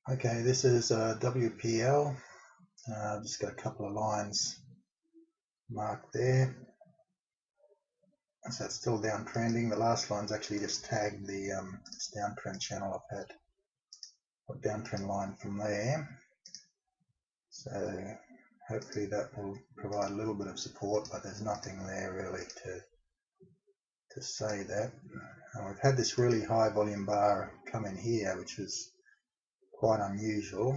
Okay, this is WPL. I've just got a couple of lines marked there. So it's still downtrending. The last line's actually just tagged the this downtrend channel I've had, a downtrend line from there. So hopefully that will provide a little bit of support, but there's nothing there really to say that. We've had this really high volume bar come in here, which is quite unusual.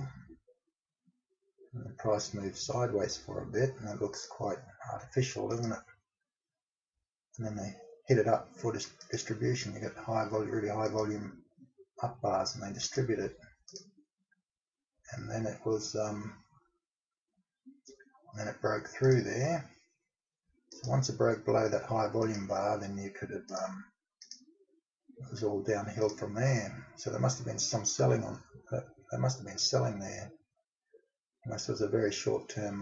And the price moved sideways for a bit, and it looks quite artificial, doesn't it? And then they hit it up for distribution. You get high volume, really high volume up bars, and they distribute it. And then it was, then it broke through there. So once it broke below that high volume bar, then you could have, it was all downhill from there. So there must have been some selling on. They must have been selling there. Unless it was a very short term.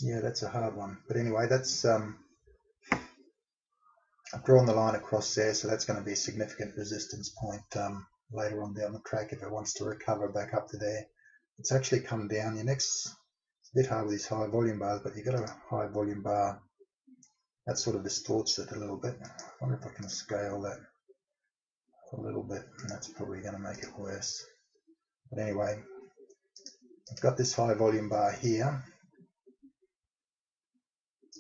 Yeah, that's a hard one. But anyway, that's I've drawn the line across there, so that's going to be a significant resistance point later on down the track if it wants to recover back up to there. It's actually come down. Your next, it's a bit hard with these high volume bars, but you've got a high volume bar that sort of distorts it a little bit. I wonder if I can scale that a little bit, and that's probably going to make it worse. But anyway, I've got this high volume bar here.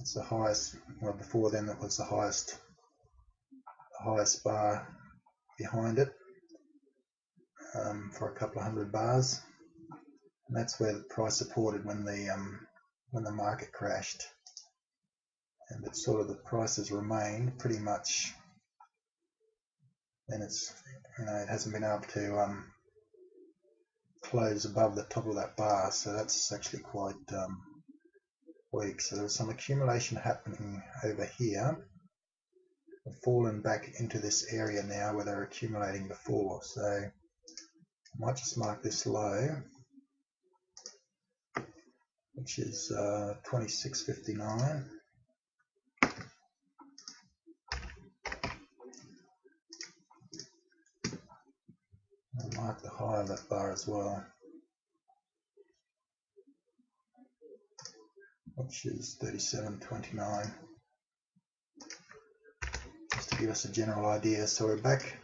It's the highest, well, before then it was the highest bar behind it for a couple of hundred bars, and that's where the price supported when the market crashed. And it's sort of the price has remained pretty much, and it's, you know, it hasn't been able to close above the top of that bar, so that's actually quite weak. So there's some accumulation happening over here. They've fallen back into this area now where they're accumulating before, so I might just mark this low, which is 26.59. I'll mark the high of that bar as well, which is 37.29, just to give us a general idea. So we're back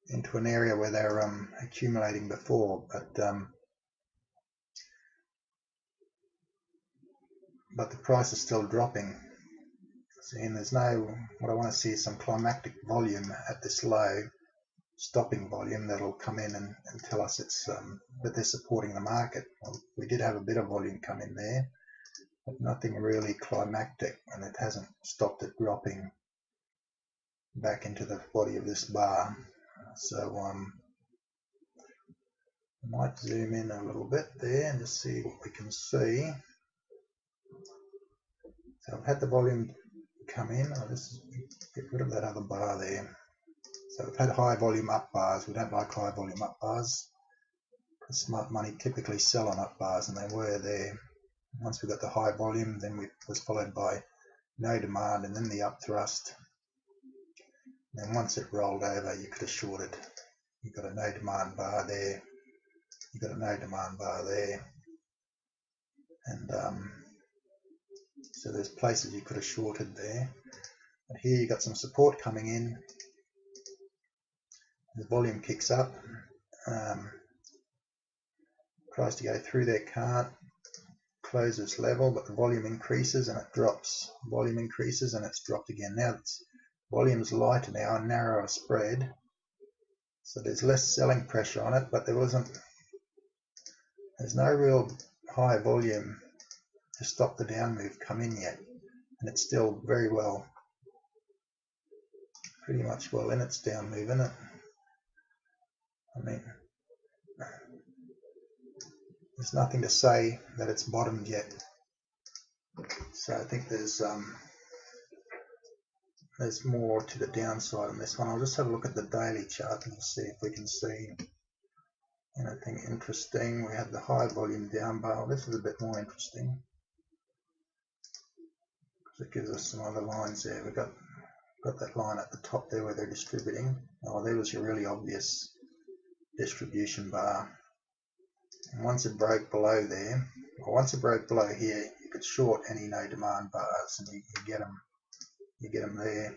into an area where they're accumulating before, but the price is still dropping. See, and there's no, what I want to see is some climactic volume at this low, stopping volume that'll come in and tell us it's that they're supporting the market. Well, we did have a bit of volume come in there, but nothing really climactic, and it hasn't stopped it dropping back into the body of this bar. So I might zoom in a little bit there and just see what we can see. So I've had the volume come in. I'll just get rid of that other bar there. So we've had high volume up bars. We don't like high volume up bars. Smart money typically sell on up bars, and they were there. Once we got the high volume, then we was followed by no demand, and then the up thrust. And once it rolled over, you could have shorted. You've got a no demand bar there. You've got a no demand bar there, and so there's places you could have shorted there. But here you got some support coming in. The volume kicks up, tries to go through there, can't, closes level, but the volume increases and it drops. Volume increases and it's dropped again. Now it's volume's lighter now, a narrower spread, so there's less selling pressure on it, but there's no real high volume to stop the down move come in yet, and it's still very well, pretty much well in its down move, isn't it? I mean, there's nothing to say that it's bottomed yet. So I think there's more to the downside on this one. I'll just have a look at the daily chart and see if we can see anything interesting. We had the high volume down bar. This is a bit more interesting because it gives us some other lines there. We've got that line at the top there where they're distributing. Oh, there was your really obvious distribution bar. And once it broke below there, or once it broke below here, you could short any no demand bars, and you get them there.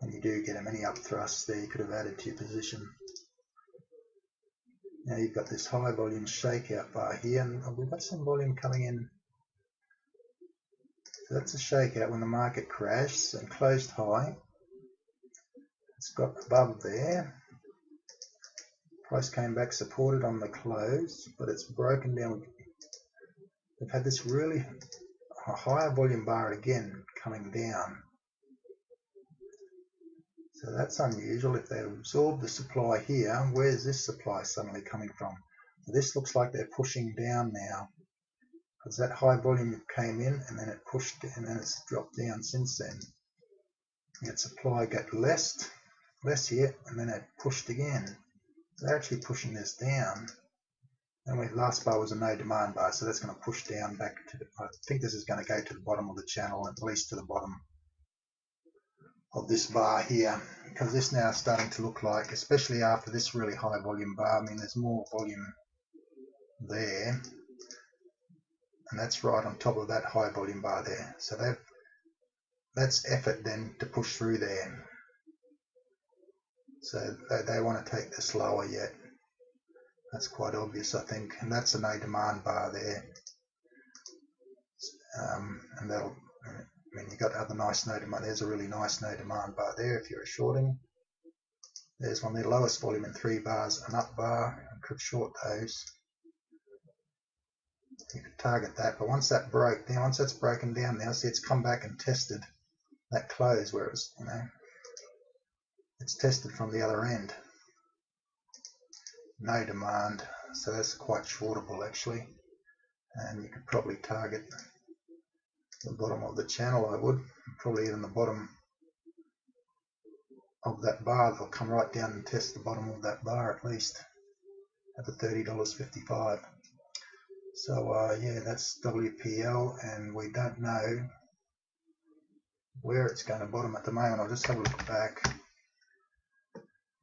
And you do get them, any up thrusts there you could have added to your position. Now you've got this high volume shakeout bar here, and we've got some volume coming in. So that's a shakeout when the market crashed and closed high. It's got above there. Price came back supported on the close, but it's broken down. We've had this really higher volume bar again coming down. So that's unusual. If they absorb the supply here, where's this supply suddenly coming from? So this looks like they're pushing down now, because that high volume came in and then it pushed and then it's dropped down since then. Yet supply got less here, and then it pushed again. So they're actually pushing this down. And the last bar was a no demand bar, so that's going to push down back to the, I think this is going to go to the bottom of the channel, at least to the bottom of this bar here, because this now is starting to look like, especially after this really high volume bar, I mean there's more volume there, and that's right on top of that high volume bar there. So that's effort then to push through there. So they want to take this lower yet. That's quite obvious, I think, and that's a no demand bar there. And that'll, I mean, you've got other nice no demand. There's a really nice no demand bar there if you're shorting. There's one there, lowest volume in 3 bars, an up bar. You could short those. You could target that, but once that broke down, once that's broken down now, see it's come back and tested that close where it's, you know, it's tested from the other end. No demand, so that's quite shortable actually, and you could probably target the bottom of the channel. I would probably even the bottom of that bar. They'll come right down and test the bottom of that bar at least at the $30.55. So yeah, that's WPL, and we don't know where it's going to bottom at the moment. I'll just have a look back.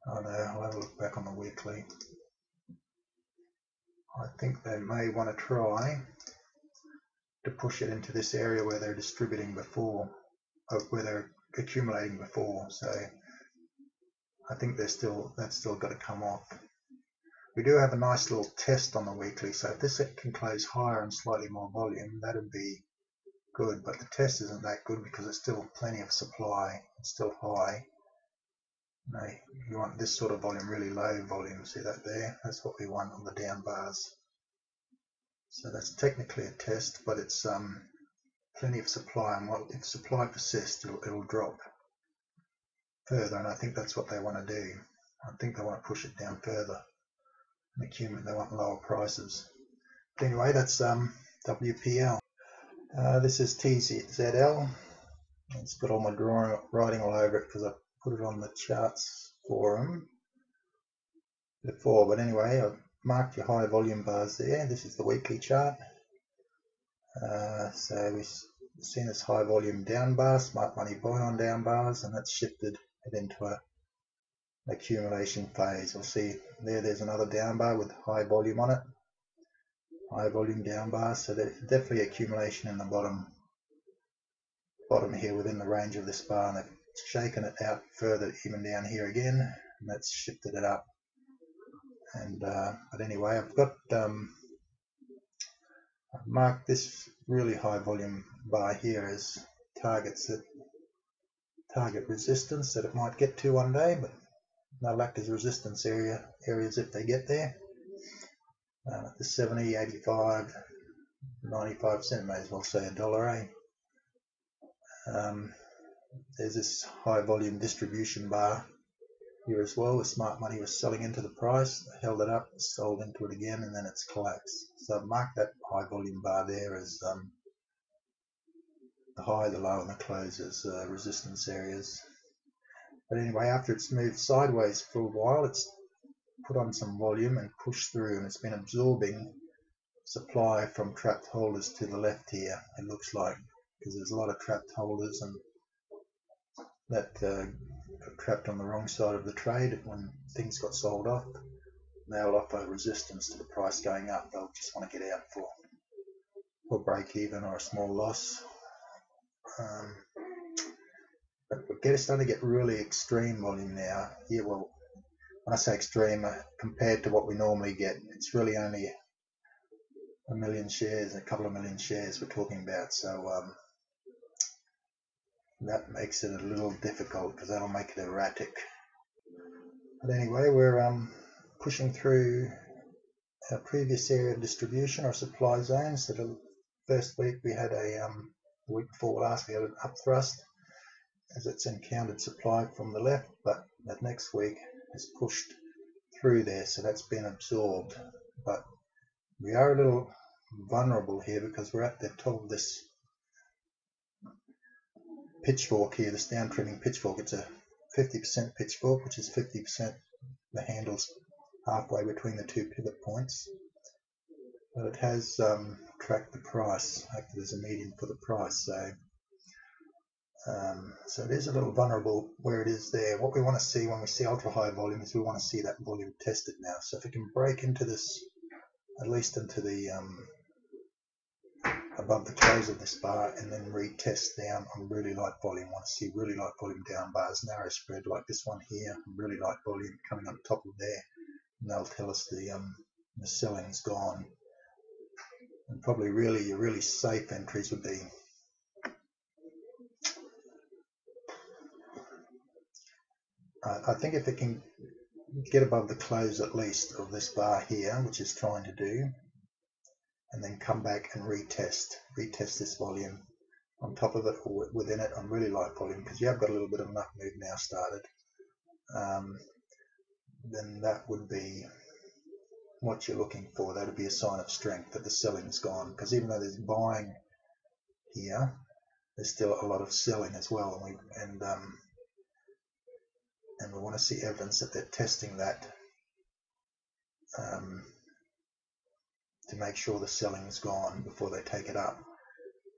Oh no, I'll have a look back on the weekly. I think they may want to try to push it into this area where they're distributing before, where they're accumulating before. So I think that's still got to come off. We do have a nice little test on the weekly, so if this can close higher and slightly more volume, that would be good, but the test isn't that good because it's still plenty of supply. It's still high. No, you want this sort of volume, really low volume. See that there? That's what we want on the down bars. So that's technically a test, but it's plenty of supply, and if supply persists, it'll drop further, and I think that's what they want to do. I think they want to push it down further and accumulate. They want lower prices. But anyway, that's WPL. This is TZL. It's got all my writing all over it because I put it on the charts forum before. But anyway, I've marked your high volume bars there. This is the weekly chart. So we've seen this high volume down bar, smart money buy on down bars, and that's shifted it into an accumulation phase. We'll see there's another down bar with high volume on it. High volume down bar, so there's definitely accumulation in the bottom here within the range of this bar, and they've shaken it out further even down here again, and that's shifted it up. And but anyway, I've got I've marked this really high volume bar here as targets that target resistance that it might get to one day, but no lack as resistance areas if they get there. The 70, 85, 95 cent, may as well say $1, there's this high volume distribution bar here as well. The smart money was selling into the price, held it up, sold into it again, and then it's collapsed. So I've marked that high volume bar there as the high, the low, and the close as resistance areas. But anyway, after it's moved sideways for a while, it's put on some volume and pushed through, and it's been absorbing supply from trapped holders to the left here, it looks like, because there's a lot of trapped holders, and that got trapped on the wrong side of the trade when things got sold off. They'll offer resistance to the price going up. They'll just want to get out for break even or a small loss. But we're starting to get really extreme volume now. Yeah, well, when I say extreme, compared to what we normally get, it's really only a million shares, a couple of million shares we're talking about. So that makes it a little difficult because that'll make it erratic. But anyway, we're pushing through our previous area of distribution or supply zones. So the first week we had the week before last we had an up thrust as it's encountered supply from the left, but that next week has pushed through there, so that's been absorbed. But we are a little vulnerable here because we're at the top of this pitchfork here, this downtrending pitchfork. It's a 50% pitchfork, which is 50% the handles halfway between the two pivot points. But it has tracked the price, acted as a median for the price. So it is a little vulnerable where it is there. What we want to see when we see ultra high volume is we want to see that volume tested now. So if it can break into this, at least into the above the close of this bar, and then retest down on really light volume. I want to see really light volume down bars, narrow spread like this one here, really light volume coming on top of there, and they'll tell us the selling's gone. And probably really your really safe entries would be I think if it can get above the close at least of this bar here, which it's trying to do, and then come back and retest this volume on top of it or within it on really light volume, because you have got a little bit of an up move now started, then that would be what you're looking for. That would be a sign of strength that the selling's gone, because even though there's buying here, there's still a lot of selling as well, and we want to see evidence that they're testing that to make sure the selling's gone before they take it up.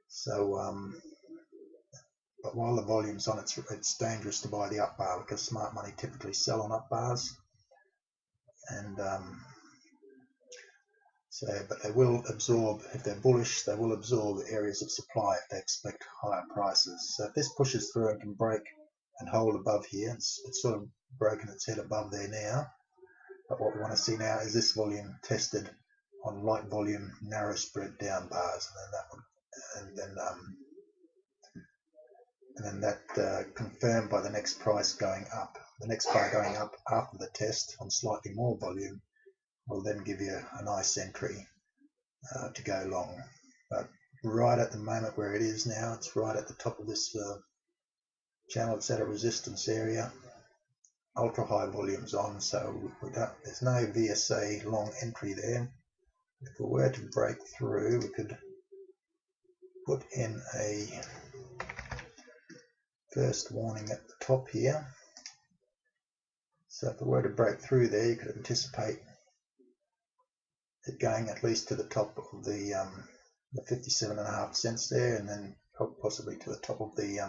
So, but while the volume's on, it's dangerous to buy the up bar because smart money typically sell on up bars, and but they will absorb, if they're bullish, they will absorb areas of supply if they expect higher prices. So if this pushes through and can break and hold above here, it's sort of broken its head above there now, but what we want to see now is this volume tested on light volume narrow spread down bars, and then that confirmed by the next price going up. The next bar going up after the test on slightly more volume will then give you a nice entry to go long. But right at the moment where it is now, it's right at the top of this channel. It's at a resistance area. Ultra high volumes on, so there's no VSA long entry there. If we were to break through, we could put in a first warning at the top here. So if we were to break through there, you could anticipate it going at least to the top of the 57.5 cents there, and then possibly to the top of the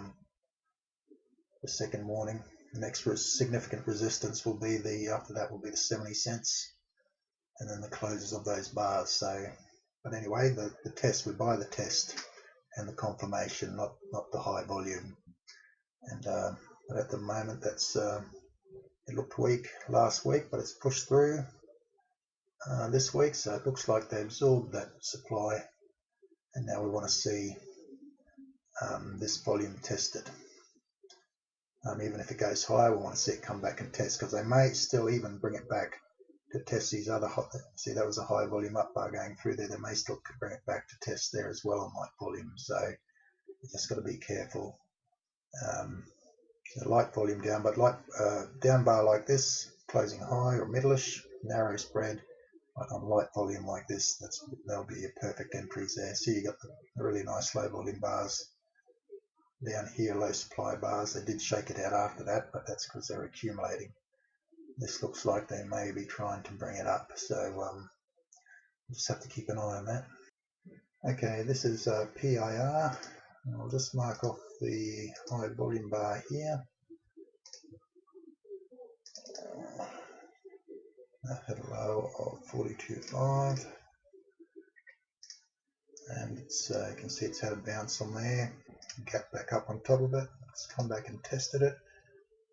second warning. The next significant resistance will be after that will be the 70 cents, and then the closes of those bars. So, but anyway, the test, we buy the test and the confirmation, not the high volume. And but at the moment, that's it looked weak last week, but it's pushed through this week, so it looks like they absorbed that supply, and now we want to see this volume tested. Even if it goes higher, we want to see it come back and test, because they may still even bring it back to test these other see, that was a high volume up bar going through there. They may still bring it back to test there as well on light volume, so you just got to be careful. So light volume down, but light down bar like this, closing high or middleish, narrow spread on light volume like this, that'll be your perfect entries there. So you got the really nice low volume bars down here, low supply bars. They did shake it out after that, but that's because they're accumulating. This looks like they may be trying to bring it up, so we'll just have to keep an eye on that. Okay, this is PIR. I'll just mark off the high volume bar here. That had a low of 42.5, and it's you can see it's had a bounce on there, gap back up on top of it. It's come back and tested it,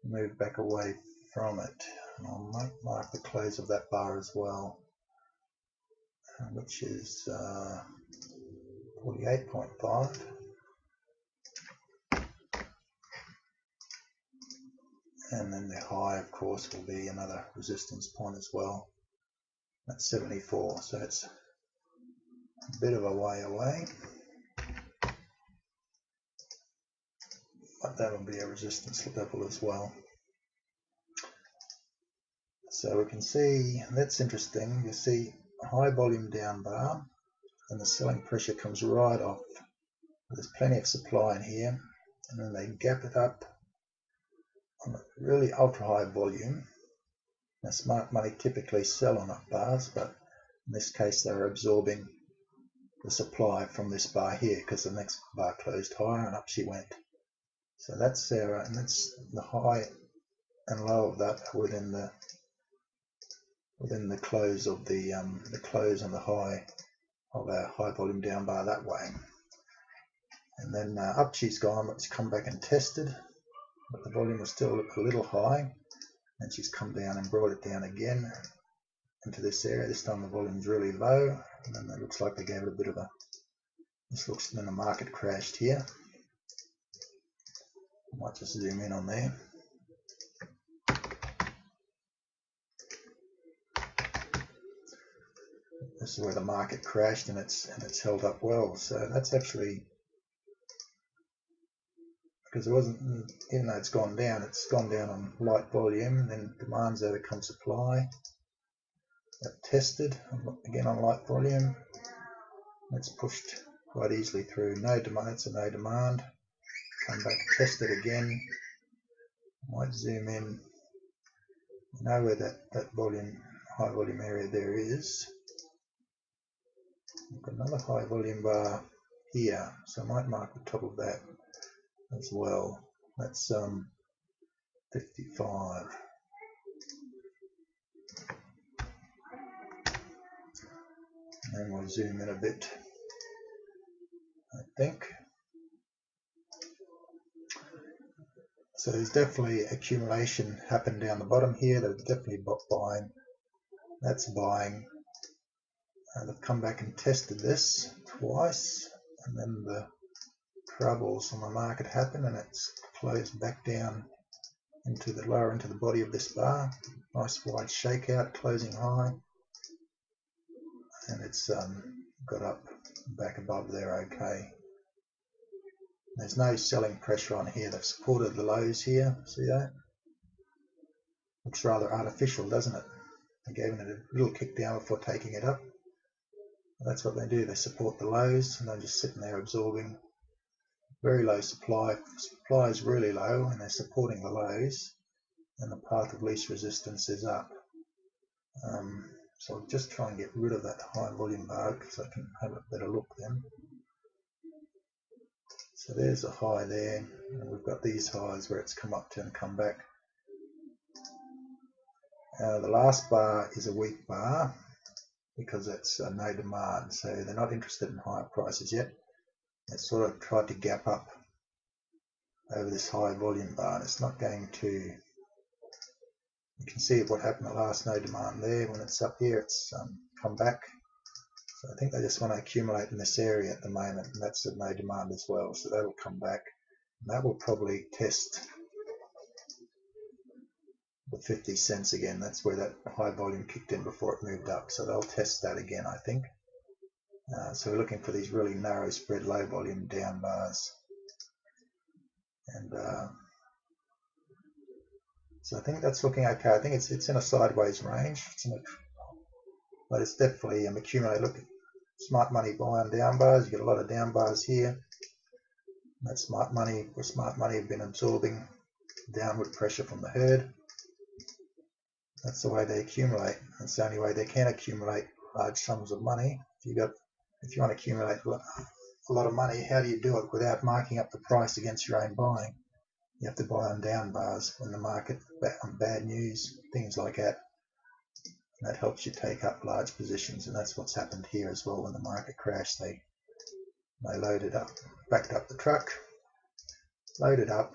moved back away from it. And I'll mark the close of that bar as well, which is 48.5. And then the high, of course, will be another resistance point as well. That's 74, so it's a bit of a way away. But that will be a resistance level as well. So we can see, that's interesting, you see a high volume down bar, and the selling pressure comes right off. There's plenty of supply in here, and then they gap it up on a really ultra high volume. Now smart money typically sell on up bars, but in this case they were absorbing the supply from this bar here because the next bar closed higher and up she went. So that's there, and that's the high and low of that within the close of the close and the high of our high volume down bar that way. And then up she's gone, but she's come back and tested, but the volume was still a little high, and she's come down and brought it down again into this area. This time the volume's really low, and then it looks like they gave it a bit of a, this looks, then the market crashed here. I might just zoom in on there. This is where the market crashed, and it's held up well. So that's actually, because it wasn't, even though it's gone down on light volume, then demand's overcome supply. That tested again on light volume. It's pushed quite easily through. No demand, it's a no demand. Come back, test it again. Might zoom in. You know where that volume, high volume area there is. We've got another high volume bar here, so I might mark the top of that as well. That's 55. And we'll zoom in a bit, I think. So there's definitely accumulation happened down the bottom here. There's definitely buying. That's buying. They've come back and tested this twice, and then the troubles on the market happen, and it's closed back down into the lower into the body of this bar. Nice wide shakeout, closing high, and it's got up back above there. Okay. There's no selling pressure on here. They've supported the lows here. See that? Looks rather artificial, doesn't it? They gave it a little kick down before taking it up. That's what they do. They support the lows, and they're just sitting there absorbing very low supply. Supply is really low, and they're supporting the lows, and the path of least resistance is up. So I'll just try and get rid of that high volume bar because I can have a better look then. So there's a high there, and we've got these highs where it's come up to and come back. The last bar is a weak bar because it's no demand, so they're not interested in higher prices yet. They sort of tried to gap up over this high volume bar, and it's not going to. You can see what happened the last no demand there. When it's up here, it's come back. So I think they just want to accumulate in this area at the moment, and that's a no demand as well. So that will come back, and that will probably test the 50 cents again. That's where that high volume kicked in before it moved up. So they'll test that again, I think. So we're looking for these really narrow spread, low volume down bars, and so I think that's looking okay. I think it's in a sideways range. But it's definitely accumulated. Look, smart money buying down bars. You get a lot of down bars here. That's smart money. Where smart money have been absorbing downward pressure from the herd. That's the way they accumulate. That's the only way they can accumulate large sums of money. If you want to accumulate a lot of money, how do you do it without marking up the price against your own buying? You have to buy on down bars when the market on bad news, things like that. That helps you take up large positions, and that's what's happened here as well. When the market crashed, they loaded up, backed up the truck, loaded up,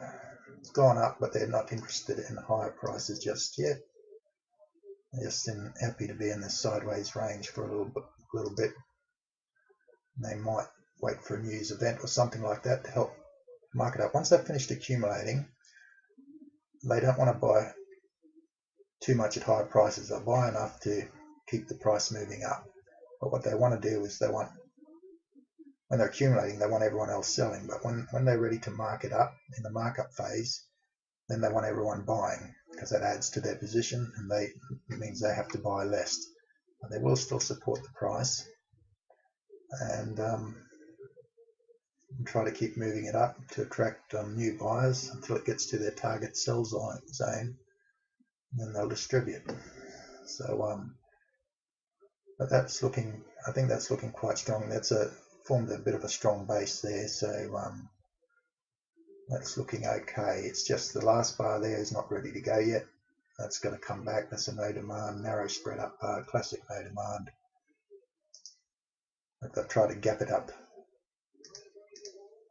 it's gone up, but they're not interested in higher prices just yet. They're just happy to be in this sideways range for a little bit. They might wait for a news event or something like that to help market up. Once they've finished accumulating, they don't want to buy too much at higher prices. They'll buy enough to keep the price moving up. But what they want to do is when they're accumulating, they want everyone else selling. But when they're ready to market up in the markup phase, then they want everyone buying, because that adds to their position, and it means they have to buy less. But they will still support the price and try to keep moving it up to attract new buyers until it gets to their target sell zone, and then they'll distribute. So, but that's looking, I think that's looking quite strong. That's formed a bit of a strong base there, so that's looking okay. It's just the last bar there is not ready to go yet. That's going to come back. That's a no demand, narrow spread up bar, classic no demand. I've tried to gap it up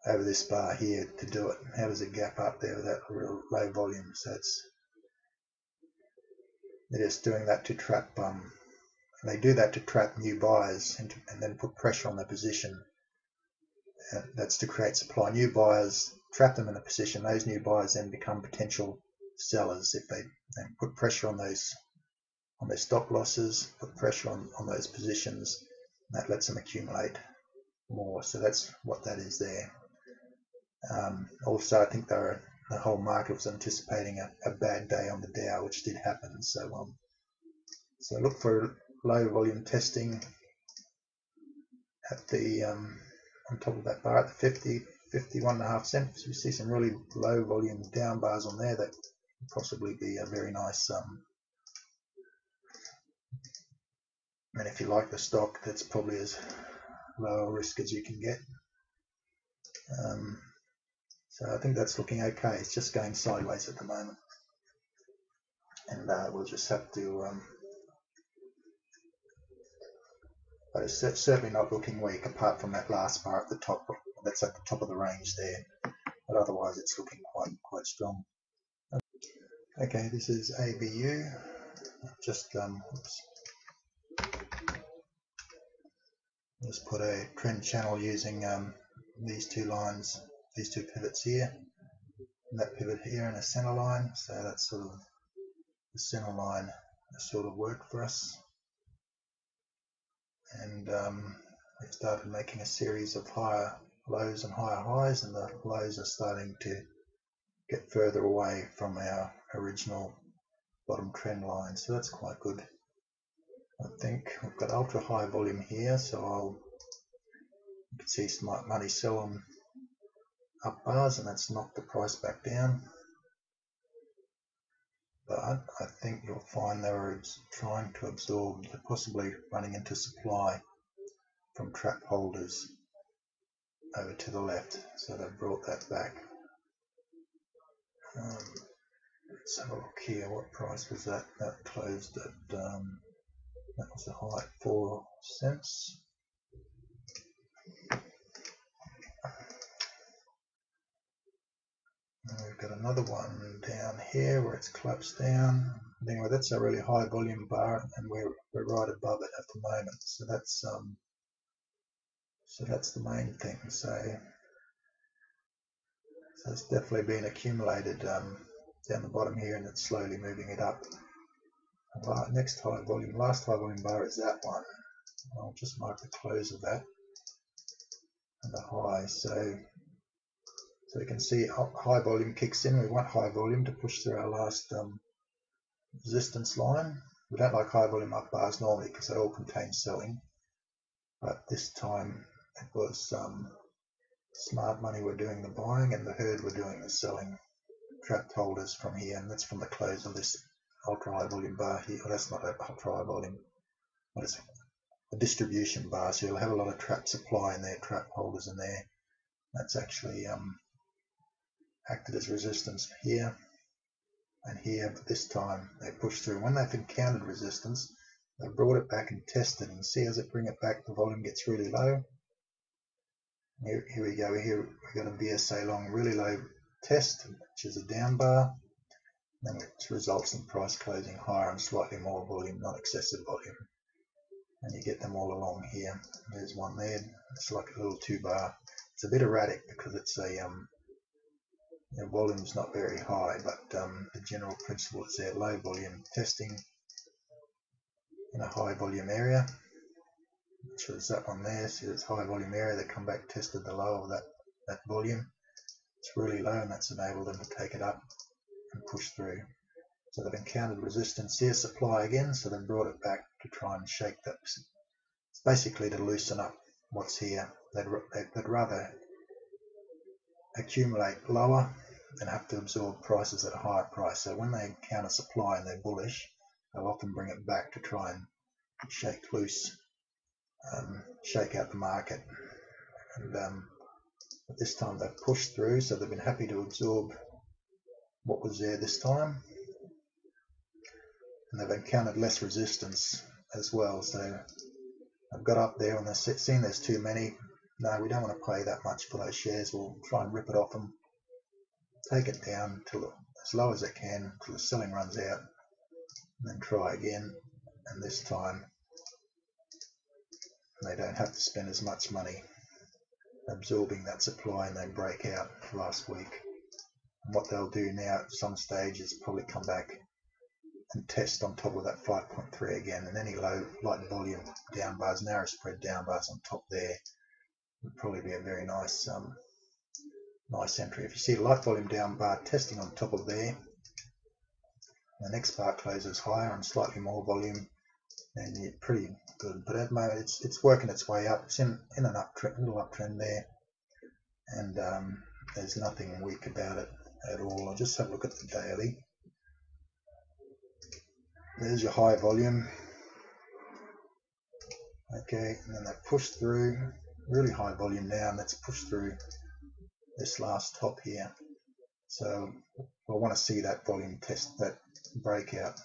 over this bar here to do it. How does it gap up there with that real low volume? So they're just doing that to trap. They do that to trap new buyers and then put pressure on their position. That's to create supply. New buyers, trap them in a position. Those new buyers then become potential sellers if they put pressure on their stop losses, put pressure on those positions. That lets them accumulate more. So that's what that is there. Also, I think the whole market was anticipating a bad day on the Dow, which did happen. So look for low volume testing at the on top of that bar at the 51.5 cents. We see some really low volume down bars on there that could possibly be a very nice. And if you like the stock, that's probably as low a risk as you can get. So I think that's looking okay. It's just going sideways at the moment, and we'll just have to. But it's certainly not looking weak, apart from that last bar at the top. That's at the top of the range there. But otherwise, it's looking quite strong. Okay, this is ABU. Just just put a trend channel using these two lines, these two pivots here, and that pivot here, and a center line. So that's sort of the center line has sort of worked for us. And we've started making a series of higher lows and higher highs, and the lows are starting to get further away from our original bottom trend line, so that's quite good. I think we've got ultra high volume here, so you can see smart money sell on up bars, and that's knocked the price back down. But I think you'll find they were trying to absorb, they're possibly running into supply from trap holders over to the left, so they've brought that back. Let's have a look here. What price was that? That closed at that was a high at 4 cents. And we've got another one down here where it's collapsed down. Anyway, that's a really high volume bar, and we're right above it at the moment. So that's the main thing. So it's definitely been accumulated down the bottom here, and it's slowly moving it up. Next high volume, last high volume bar is that one. I'll just mark the close of that and the high. So you can see high volume kicks in. We want high volume to push through our last resistance line. We don't like high volume up bars normally because they all contain selling, but this time it was smart money were doing the buying and the herd were doing the selling. Trapped holders from here, and that's from the close of this ultra high volume bar here. Well, that's not an ultra high volume, but it's a distribution bar, so you'll have a lot of trap supply in there, trap holders in there. That's actually acted as resistance here and here, but this time they pushed through. When they've encountered resistance, They brought it back and tested, and see as it bring it back, the volume gets really low. Here we go. Here we've got a VSA long, really low test, which is a down bar. Then it results in price closing higher and slightly more volume, not excessive volume. And you get them all along here. There's one there. It's like a little 2-bar. It's a bit erratic because it's a the volume's not very high, but the general principle is there: low volume testing in a high volume area, which was that one there. See, it's high volume area. They come back, tested the low of that volume. It's really low, and that's enabled them to take it up and push through. So they've encountered resistance here, supply again, so they've brought it back to try and shake that. It's basically to loosen up what's here. They'd rather accumulate lower and have to absorb prices at a higher price. So when they encounter supply and they're bullish, they'll often bring it back to try and shake loose, shake out the market. And but this time they've pushed through, so they've been happy to absorb what was there this time. And they've encountered less resistance as well. So I've got up there and they've seen there's too many. No, we don't want to pay that much for those shares. We'll try and rip it off them, take it down till as low as it can till the selling runs out, and then try again. And this time they don't have to spend as much money absorbing that supply, and they break out last week. And what they'll do now at some stage is probably come back and test on top of that 5.3 again, and any light volume down bars, narrow spread down bars on top there would probably be a very nice nice entry. If you see a light volume down bar testing on top of there, the next bar closes higher and slightly more volume, then you're pretty good. But at the moment it's working its way up. It's in an uptrend, little uptrend there, and there's nothing weak about it at all. I'll just have a look at the daily. There's your high volume. Okay, and then they push through, really high volume now, and let's push through this last top here. So we'll want to see that volume test, that breakout.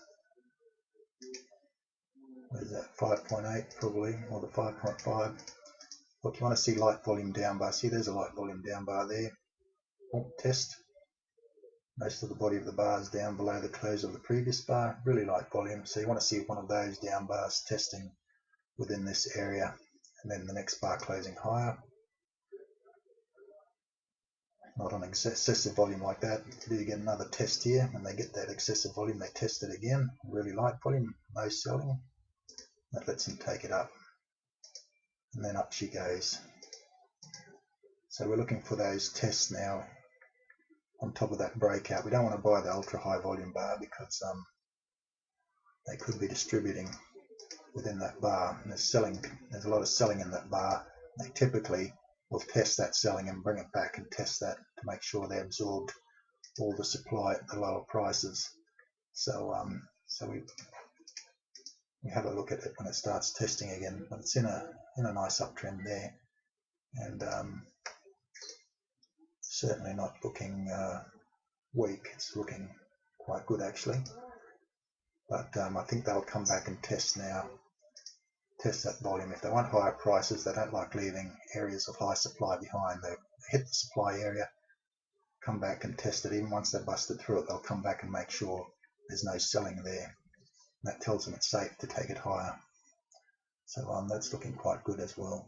Where's that? 5.8 probably, or the 5.5. But you want to see light volume down bar. See, there's a light volume down bar there. Test. Most of the body of the bar is down below the close of the previous bar. Really light volume. So you want to see one of those down bars testing within this area, and then the next bar closing higher. Not on excessive volume like that. You get another test here. When they get that excessive volume, they test it again. Really light volume, no selling. That lets them take it up, and then up she goes. So we're looking for those tests now on top of that breakout. We don't want to buy the ultra high volume bar because they could be distributing within that bar. And there's a lot of selling in that bar. They typically will test that selling and bring it back and test that to make sure they absorbed all the supply at the lower prices. So we have a look at it when it starts testing again, but it's in a nice uptrend there, and certainly not looking weak. It's looking quite good actually, but I think they'll come back and test now, test that volume. If they want higher prices, they don't like leaving areas of high supply behind. They hit the supply area, come back and test it. Even once they've busted through it, they'll come back and make sure there's no selling there. That tells them it's safe to take it higher. So that's looking quite good as well.